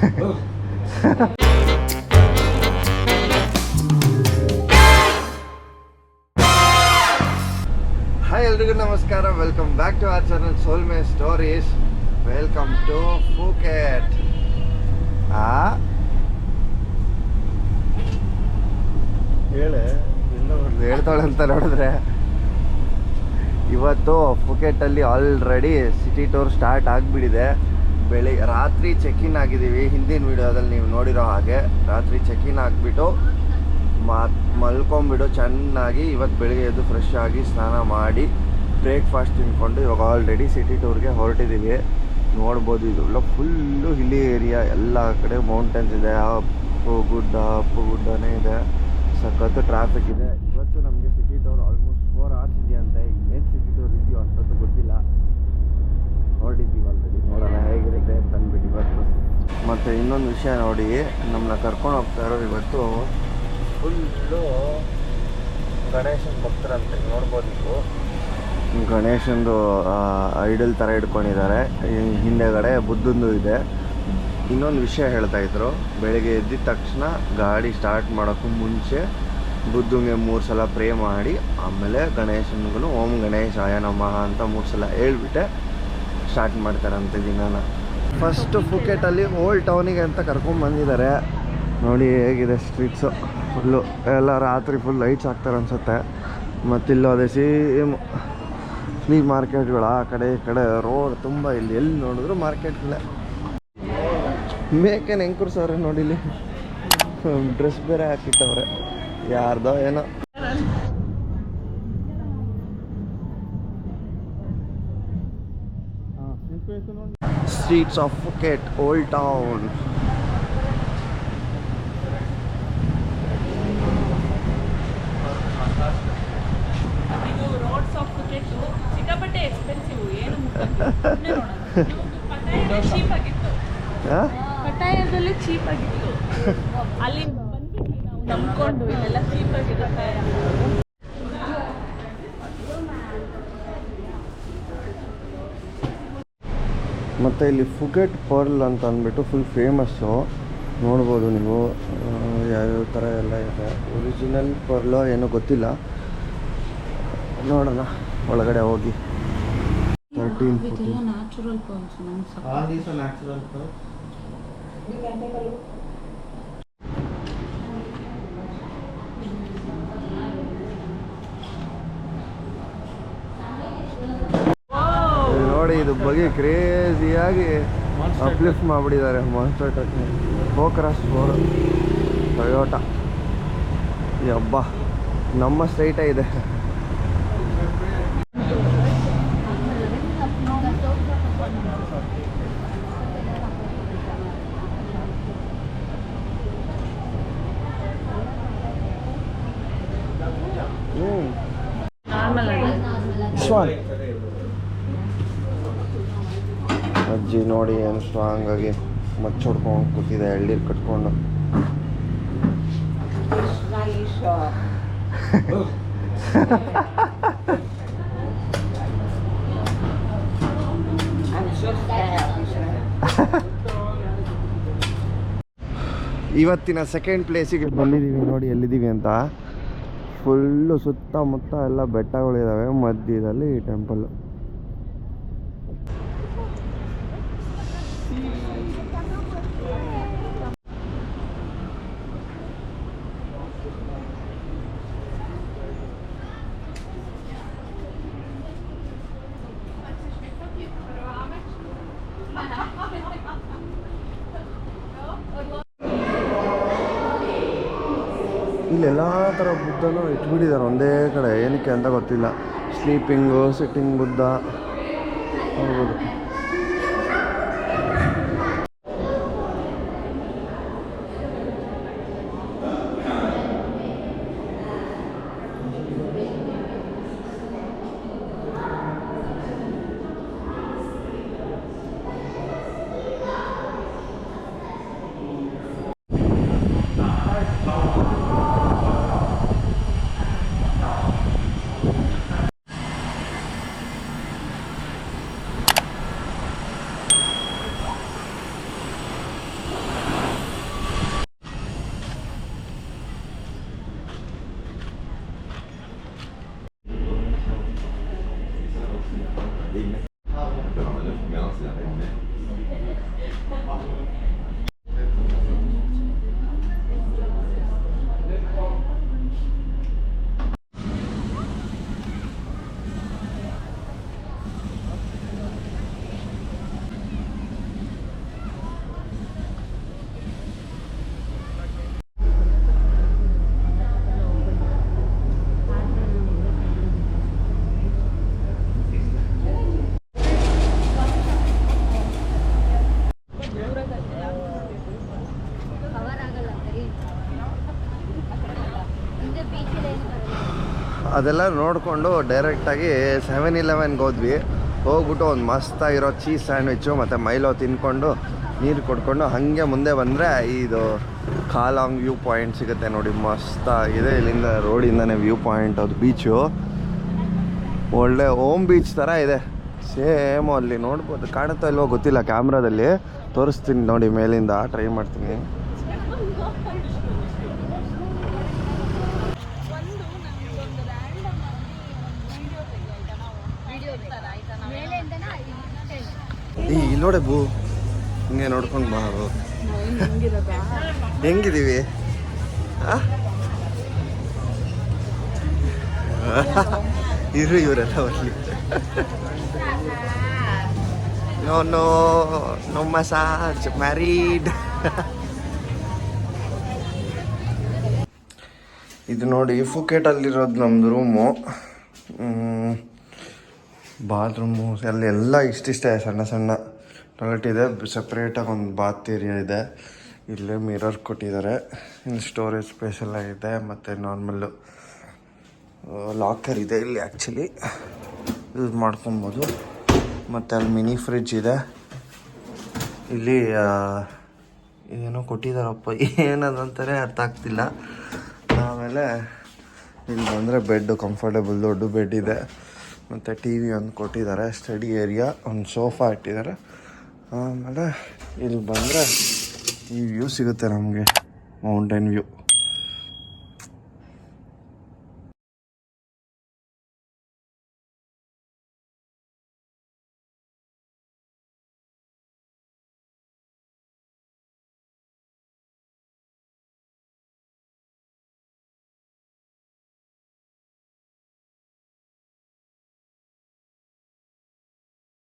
Hi ಎಲ್ರಿಗೂ ನಮಸ್ಕಾರ, welcome back to our channel ಸೋಲ್ಮೇ ಸ್ಟೋರೀಸ್. Welcome to Phuket. ಹೇಳೆ ಇನ್ನೊಂದು ಹೇಳ್ತಾಳೆ ಅಂತ ನೋಡಿದ್ರೆ, ಇವತ್ತು ಫುಕೆಟಲ್ಲಿ ಆಲ್ರೆಡಿ ಸಿಟಿ ಟೂರ್ ಸ್ಟಾರ್ಟ್ ಆಗಿಬಿಟ್ಟಿದೆ. ರಾತ್ರಿ ಚೆಕ್-ಇನ್ ಆಗಿದ್ದೀವಿ. ಹಿಂದಿನ ವಿಡಿಯೋದಲ್ಲಿ ನೀವು ನೋಡಿರೋ ಹಾಗೆ ರಾತ್ರಿ ಚೆಕ್-ಇನ್ ಆಗಿಬಿಟ್ಟು ಮಲ್ಕೊಂಬಿಟ್ಟು ಚೆನ್ನಾಗಿ ಇವತ್ತು ಬೆಳಿಗ್ಗೆ ಎದ್ದು ಫ್ರೆಶ್ ಆಗಿ ಸ್ನಾನ ಮಾಡಿ ಬ್ರೇಕ್ಫಾಸ್ಟ್ ತಿಂದ್ಕೊಂಡು ಇವಾಗ ಆಲ್ರೆಡಿ ಸಿಟಿ ಟೂರ್ಗೆ ಹೊರಟಿದ್ದೀವಿ. ನೋಡ್ಬೋದು, ಇದೆಲ್ಲ ಫುಲ್ಲು ಹಿಲ್ಲಿ ಏರಿಯಾ, ಎಲ್ಲ ಕಡೆ ಮೌಂಟೇನ್ಸ್ ಇದೆ, ಅಪ್ಪು ಗುಡ್ಡನೇ ಇದೆ, ಸಖತ್ತು ಟ್ರಾಫಿಕ್ ಇದೆ. ಇವತ್ತು ನಮಗೆ ಸಿಟಿ ಟೂರ್ ಆಲ್ಮೋಸ್ಟ್ 4 hours ಇದೆಯಂತೆ. ಇನ್ನೇನು ಸಿಟಿ ಟೂರ್ ಇದೆಯೋ ಅಂತದ್ದು ಗೊತ್ತಿಲ್ಲ. ಹೊರಟಿದ್ದೀವಿ ಆಲ್ರೆಡಿ, ನೋಡೋಣ ಹೇಗಿರುತ್ತೆ ತಂದ್ಬಿಟ್ಟು ಇವತ್ತು. ಮತ್ತು ಇನ್ನೊಂದು ವಿಷಯ ನೋಡಿ, ನಮ್ಮನ್ನ ಕರ್ಕೊಂಡು ಹೋಗ್ತಾ ಇರೋರು ಇವತ್ತು ಫುಲ್ಲು ಗಣೇಶನ ಭಕ್ತರಂತೆ. ನೋಡ್ಬೋದು ನೀವು, ಗಣೇಶಂದು ಐಡಲ್ ಥರ ಇಟ್ಕೊಂಡಿದ್ದಾರೆ. ಹಿಂದೆಗಡೆ ಬುದ್ಧಂದು ಇದೆ. ಇನ್ನೊಂದು ವಿಷಯ ಹೇಳ್ತಾಯಿದ್ರು, ಬೆಳಗ್ಗೆ ಎದ್ದಿದ ತಕ್ಷಣ ಗಾಡಿ ಸ್ಟಾರ್ಟ್ ಮಾಡೋಕ್ಕೂ ಮುಂಚೆ ಬುದ್ಧಂಗೆ 3 ಸಲ ಪ್ರೇ ಮಾಡಿ ಆಮೇಲೆ ಗಣೇಶನಿಗೂ ಓಂ ಗಣೇಶಾಯ ನಮಃ ಅಂತ 3 ಸಲ ಹೇಳ್ಬಿಟ್ಟೆ ಸ್ಟಾರ್ಟ್ ಮಾಡ್ತಾರಂತೆ ದಿನಾನ. ಫಸ್ಟು ಫುಕೆಟಲ್ಲಿ ಓಲ್ಡ್ ಟೌನಿಗೆ ಅಂತ ಕರ್ಕೊಂಡ್ಬಂದಿದ್ದಾರೆ. ನೋಡಿ ಹೇಗಿದೆ ಸ್ಟ್ರೀಟ್ಸು, ಫುಲ್ಲು ಎಲ್ಲ ರಾತ್ರಿ ಫುಲ್ ಲೈಟ್ಸ್ ಹಾಕ್ತಾರೆ ಅನಿಸುತ್ತೆ. ಮತ್ತಿಲ್ಲೂ ಅದೇ ಸೇಮ್ ಫ್ಲೀ ಮಾರ್ಕೆಟ್ಗಳು, ಆ ಕಡೆ ಈ ಕಡೆ ರೋಡ್ ತುಂಬ, ಇಲ್ಲಿ ಎಲ್ಲಿ ನೋಡಿದ್ರು ಮಾರ್ಕೆಟ್ಗಳೇ. ಮೇಕೇನು ಹೆಂಗೆ ಕೂರ್ಸವ್ರೆ ನೋಡಿ, ಇಲ್ಲಿ ಡ್ರೆಸ್ ಬೇರೆ ಹಾಕಿಟ್ಟವ್ರೆ, ಯಾರ್ದೋ ಏನೋ. Streets of Phuket, old town. ಸಿಕ್ಕಾಪಟ್ಟೆ ಎಕ್ಸ್ಪೆನ್ಸಿವ್. ಏನು ಚೀಪ್ ಆಗಿತ್ತು, ಪಟಾಯದಲ್ಲಿ ಚೀಪ್ ಆಗಿತ್ತು. ಅಲ್ಲಿ ಬಂದ್ಬಿಟ್ಟು ನಾವು ನಂಬ್ಕೊಂಡು ಇಲ್ಲೆಲ್ಲ ಚೀಪ್ ಆಗಿರುತ್ತೆ. ಮತ್ತು ಇಲ್ಲಿ ಫುಕೆಟ್ ಪರ್ಲ್ ಅಂತ ಅಂದ್ಬಿಟ್ಟು ಫುಲ್ ಫೇಮಸ್ಸು. ನೋಡ್ಬೋದು ನೀವು, ಯಾವ್ಯಾವ ಥರ ಎಲ್ಲ ಇದೆ. ಒರಿಜಿನಲ್ ಪರ್ಲೋ ಏನೋ ಗೊತ್ತಿಲ್ಲ, ನೋಡೋಣ ಒಳಗಡೆ ಹೋಗಿ. 13 ನ್ಯಾಚುರಲ್ ಪರ್ಲ್ಸ್. ನೋಡಿ, ಇದು ಬಗ್ಗೆ ಕ್ರೇಜಿಯಾಗಿ ಅಪ್ಲಿಫ್ಟ್ ಮಾಡಿಬಿಟ್ಟಿದ್ದಾರೆ. ಮಾನ್ಸ್ಟರ್ ಟೆಕ್ನಿ ಫೋಕ್ರಸ್ 4 ಟೊಯೋಟಾ. ಈ ಹಬ್ಬ ನಮ್ಮ ಸ್ಟ್ರೈಟೇ ಇದೆ. ಅಜ್ಜಿ ನೋಡಿ ಏನು ಸ್ಟ್ರಾಂಗ್ ಆಗಿ ಮಚ್ಚ ಹೊಡ್ಕೊಂಡು ಕೂತಿದೆ, ಎಳ್ನೀರು ಕಟ್ಕೊಂಡು. ಇವತ್ತಿನ ಸೆಕೆಂಡ್ ಪ್ಲೇಸಿಗೆ ಬಂದಿದ್ದೀವಿ. ನೋಡಿ ಎಲ್ಲಿದ್ದೀವಿ ಅಂತ. ಫುಲ್ಲು ಸುತ್ತಮುತ್ತ ಎಲ್ಲ ಬೆಟ್ಟಗಳಿದ್ದಾವೆ, ಮಧ್ಯದಲ್ಲಿ ಈ ಟೆಂಪಲ್. ಇಲ್ಲೆಲ್ಲ ಥರ ಬುದ್ಧನೂ ಇಟ್ಬಿಟ್ಟಿದ್ದಾರೆ ಒಂದೇ ಕಡೆ, ಏನಕ್ಕೆ ಅಂತ ಗೊತ್ತಿಲ್ಲ. ಸ್ಲೀಪಿಂಗು, ಸಿಟ್ಟಿಂಗ್ ಬುದ್ಧ ಹೋಗ್ಬೋದು. ಅದೆಲ್ಲ ನೋಡಿಕೊಂಡು ಡೈರೆಕ್ಟಾಗಿ 7-Elevenಗೆ ಹೋದ್ವಿ. ಹೋಗ್ಬಿಟ್ಟು ಒಂದು ಮಸ್ತಾಗಿರೋ ಚೀಸ್ ಸ್ಯಾಂಡ್ವಿಚ್ಚು ಮತ್ತು ಮೈಲೋ ತಿನ್ಕೊಂಡು ನೀರು ಕೊಡ್ಕೊಂಡು ಹಾಗೆ ಮುಂದೆ ಬಂದರೆ ಇದು ಕಾಲಾಂಗ್ ವ್ಯೂ ಪಾಯಿಂಟ್ ಸಿಗುತ್ತೆ ನೋಡಿ. ಮಸ್ತಾಗಿದೆ. ಇಲ್ಲಿಂದ ರೋಡಿಂದನೇ ವ್ಯೂ ಪಾಯಿಂಟ್. ಅದು ಬೀಚು ಒಳ್ಳೆ ಓಮ್ ಬೀಚ್ ಥರ ಇದೆ ಸೇಮು. ಅಲ್ಲಿ ನೋಡ್ಬೋದು, ಕಾಣುತ್ತಾ ಇಲ್ವೋ ಗೊತ್ತಿಲ್ಲ, ಕ್ಯಾಮ್ರಾದಲ್ಲಿ ತೋರಿಸ್ತೀನಿ ನೋಡಿ, ಮೇಲಿಂದ ಟ್ರೈ ಮಾಡ್ತೀನಿ. ಇಲ್ಲಿ ನೋಡೆ ಬೂ, ಹಿಂಗೆ ನೋಡ್ಕೊಂಡು ಬಾ. ಹೆಂಗಿದೀವಿ? ಇರು ಇವರೆಲ್ಲ ಬರ್ಲಿ. No no no massage married. ಇದು ನೋಡಿ ಫುಕೇಟಲ್ಲಿರೋದು ನಮ್ಮದು ರೂಮು. ಬಾತ್ರೂಮು ಅಲ್ಲಿ ಎಲ್ಲ ಇಷ್ಟಿಷ್ಟೇ, ಸಣ್ಣ ಸಣ್ಣ ಟಾಯ್ಲೆಟ್ ಇದೆ. ಸಪ್ರೇಟಾಗಿ ಒಂದು ಬಾತ್ ಏರಿಯಾ ಇದೆ. ಇಲ್ಲೇ ಮಿರರ್ ಕೊಟ್ಟಿದ್ದಾರೆ. ಇಲ್ಲಿ ಸ್ಟೋರೇಜ್ ಸ್ಪೇಸ್ ಎಲ್ಲ ಇದೆ. ಮತ್ತು ನಾರ್ಮಲ್ಲು ಲಾಕರ್ ಇದೆ ಇಲ್ಲಿ ಆ್ಯಕ್ಚುಲಿ ಯೂಸ್ ಮಾಡ್ಕೊಬೋದು. ಮತ್ತು ಅಲ್ಲಿ ಮಿನಿ ಫ್ರಿಡ್ಜ್ ಇದೆ. ಇಲ್ಲಿ ಏನೋ ಕೊಟ್ಟಿದ್ದಾರಪ್ಪ, ಏನದಂತಾನೆ ಅರ್ಥ ಆಗ್ತಿಲ್ಲ. ಆಮೇಲೆ ಇಲ್ಲಿ ಬಂದರೆ ಬೆಡ್ಡು ಕಂಫರ್ಟೇಬಲ್ ದೊಡ್ಡ ಬೆಡ್ ಇದೆ. ಮತ್ತು ಟಿ ವಿ ಒಂದು ಕೊಟ್ಟಿದ್ದಾರೆ. ಸ್ಟಡಿ ಏರಿಯಾ, ಒಂದು ಸೋಫಾ ಇಟ್ಟಿದ್ದಾರೆ. ಆಮೇಲೆ ಇಲ್ಲಿ ಬಂದರೆ ಈ ವ್ಯೂ ಸಿಗುತ್ತೆ ನಮಗೆ, ಮೌಂಟೇನ್ ವ್ಯೂ.